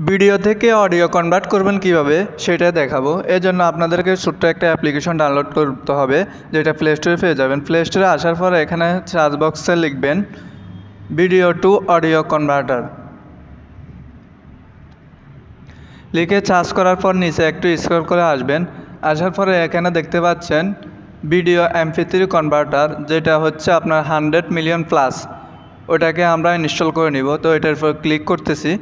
Video থেকে audio convert করবেন কিভাবে সেটা দেখাবো। এর জন্য আপনাদেরকে ছোট্ট একটা অ্যাপ্লিকেশন ডাউনলোড করতে হবে, যেটা প্লে স্টোরে পেয়ে যাবেন। প্লে স্টোরে আসার পর এখানে সার্চ বক্সে লিখবেন ভিডিও টু অডিও কনভার্টার। লিখে সার্চ করার পর নিচে একটু স্ক্রল করে আসবেন। আসার পরে এখানে দেখতে পাচ্ছেন ভিডিও MP3 কনভার্টার, যেটা হচ্ছে আপনার 100 মিলিয়ন প্লাস। ওটাকে আমরা ইনস্টল করে নিব। তো এটার উপর ক্লিক করতেছি।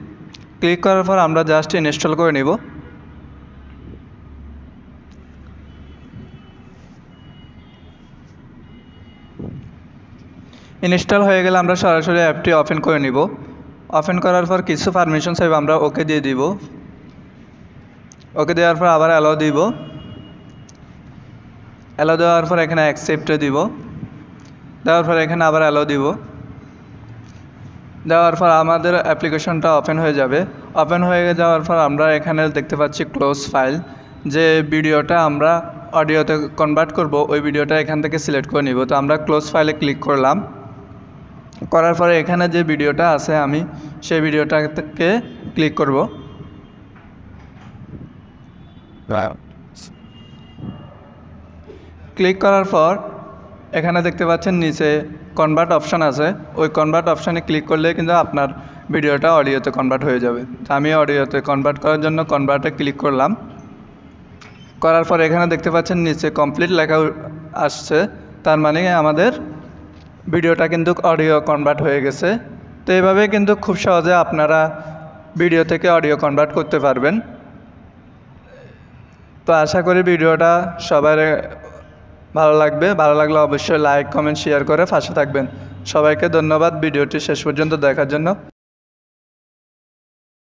ক্লিক করার পর আমরা জাস্ট ইনস্টল করে নিব। ইনস্টল হয়ে গেলে আমরা সরাসরি অ্যাপটি ওপেন করে নিব। ওপেন করার পর কিছু পারমিশন চাইবে, আমরা ওকে দিয়ে দিব। ওকে দেওয়ার পর আবার অ্যালাউ দিব। অ্যালাউ দেওয়ার পর এখানে অ্যাকসেপ্টে দিব। দেওয়ার পর এখানে আবার অ্যালাউ দিব। দেওয়ার পর আমাদের অ্যাপ্লিকেশনটা ওপেন হয়ে যাবে। ওপেন হয়ে যাওয়ার পর আমরা এখানে দেখতে পাচ্ছি ক্লোজ ফাইল। যে ভিডিওটা আমরা অডিওতে কনভার্ট করব, ওই ভিডিওটা এখান থেকে সিলেক্ট করে নিব। তো আমরা ক্লোজ ফাইলে ক্লিক করলাম। করার পরে এখানে যে ভিডিওটা আছে আমি সেই ভিডিওটাকে ক্লিক করব। ক্লিক করার পর এখানে দেখতে পাচ্ছেন নিচে কনভার্ট অপশান আছে। ওই কনভার্ট অপশানে ক্লিক করলে কিন্তু আপনার ভিডিওটা অডিওতে কনভার্ট হয়ে যাবে। তো আমি অডিওতে কনভার্ট করার জন্য কনভার্টে ক্লিক করলাম। করার পর এখানে দেখতে পাচ্ছেন নিচে কমপ্লিট লেখা আসছে, তার মানে আমাদের ভিডিওটা কিন্তু অডিও কনভার্ট হয়ে গেছে। তো এইভাবে কিন্তু খুব সহজে আপনারা ভিডিও থেকে অডিও কনভার্ট করতে পারবেন। তো আশা করি ভিডিওটা সবার ভালো লাগবে। ভালো লাগলে অবশ্যই লাইক, কমেন্ট, শেয়ার করে পাশে থাকবেন। সবাইকে ধন্যবাদ ভিডিওটি শেষ পর্যন্ত দেখার জন্য।